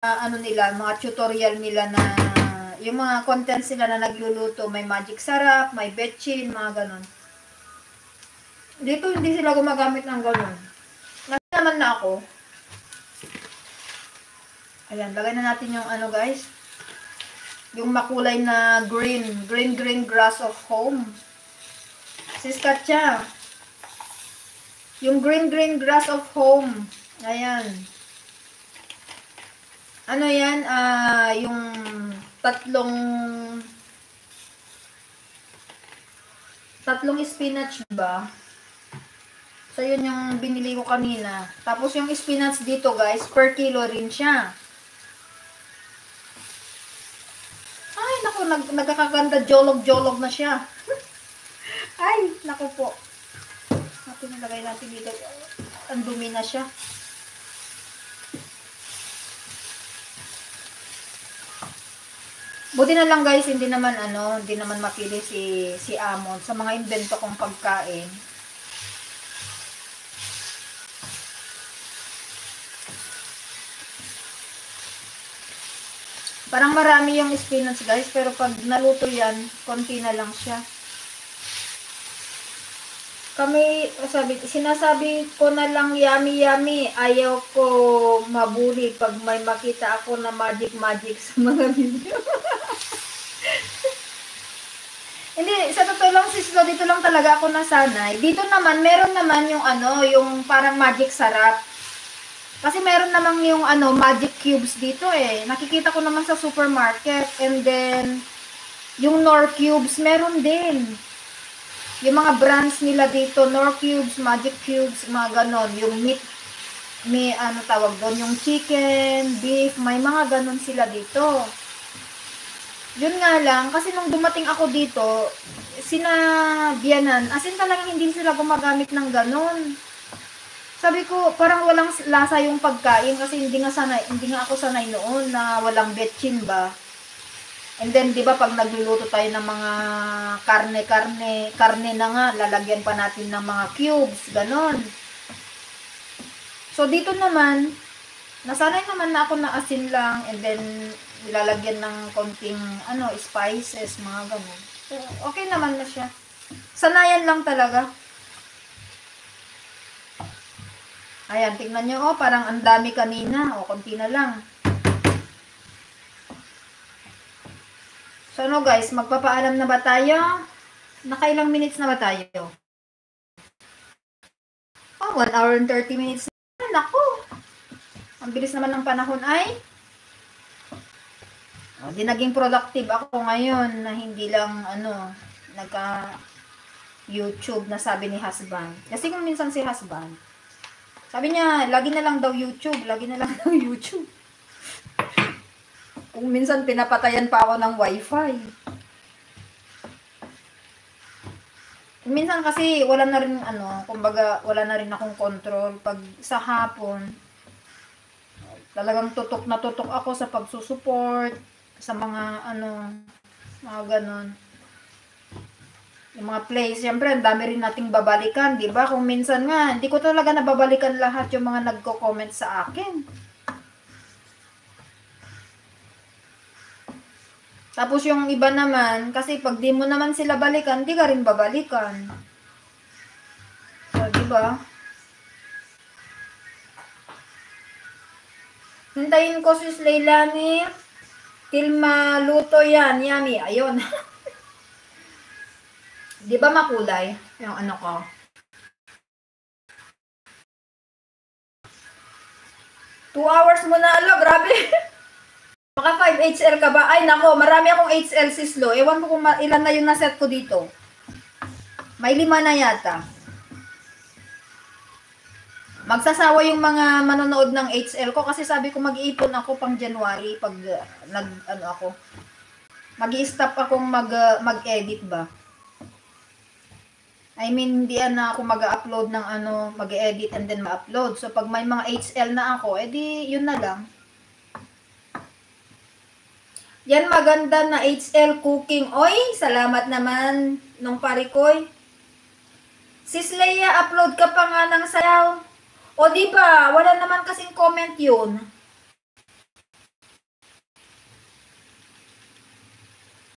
ano nila, mga tutorial nila na yung mga content sila na nagluluto, may magic sarap, may betchin, mga ganon. Dito hindi sila gumagamit ng ganon. Nasa naman na ako. Ayan, lagay na natin yung ano guys. Yung makulay na green grass of home. Sis Katya. Yung green grass of home. Ayan. Ano yan? Yung tatlong spinach ba? So, yun yung binili ko kanina. Tapos, yung spinach dito, guys, per kilo rin siya. Ay, naku, nagkakaganda. Jolog na siya. Ay, naku po. Natin nilagay natin dito. Ang dumi na siya. Buti na lang guys, hindi naman mapili si Amon sa mga invento kong pagkain. Parang marami yung spinach guys, pero pag naluto yan, konti na lang siya. Sinasabi ko na lang yummy, ayaw ko mabuli pag may makita ako na magic sa mga video. Hindi, sa totoo lang sis, dito lang talaga ako nasanay. Dito naman, meron naman yung yung parang magic sarap. Kasi meron naman yung magic cubes dito eh. Nakikita ko naman sa supermarket. And then, yung Knorr cubes, meron din. Yung mga brands nila dito, Knorr cubes, magic cubes, mga ganon. Yung meat, may tawag doon, yung chicken, beef, may mga ganon sila dito. Yun nga lang, kasi nung dumating ako dito, sinabianan, as in talagang hindi sila gumagamit ng ganon. Sabi ko, parang walang lasa yung pagkain kasi hindi nga ako sanay noon na walang betchin ba. And then, di ba, pag nagluluto tayo ng mga karne na nga, lalagyan pa natin ng mga cubes, ganon. So, dito naman, nasanay naman na ako na asin lang, and then, nilalagyan ng konting, spices, mga ganon. So, okay naman na siya. Sanayan lang talaga. Ayan, tingnan nyo, parang ang dami kanina, konti na lang. So, guys, magpapaalam na ba tayo? Nakailang minutes na ba tayo? 1 hour and 30 minutes na. Naku! Ang bilis naman ng panahon ay. Di naging productive ako ngayon na hindi lang, nagka-YouTube na sabi ni husband. Kasi kung minsan si husband, sabi niya, lagi na lang daw YouTube. Kung minsan pinapatayan pa ako ng wifi. Minsan kasi wala na rin kumbaga wala na rin akong control pag sa hapon. Talagang tutok na tutok ako sa pagsusupport sa mga mga ganon. Yung mga plays, siyempre ang dami rin nating babalikan, 'di ba? Kung minsan nga hindi ko talaga nababalikan lahat yung mga nagko-comment sa akin. Tapos yung iba naman, kasi pag di mo naman sila balikan, di ka rin babalikan. So, di ba? Hintayin ko si Leilani till maluto yan. Yummy. Ayun. Di ba makulay? Yung ko. Two hours mo na. Grabe. Maka 5 HL ka ba? Ay, nako, marami akong HL sislo. Ewan ko kung ilan na yung naset ko dito. May 5 na yata. Magsasawa yung mga manonood ng HL ko kasi sabi ko mag-iipon ako pang January pag ako. Mag-i-stop akong mag-edit ba. I mean, hindi na ako mag-upload ng mag-edit and then ma-upload. So, pag may mga HL na ako, edi yun na lang. Yan maganda na HL cooking. Oy, salamat naman nung parikoy. Sis Leia, upload ka pa nga ng sayaw. O di ba, wala naman kasing comment yun.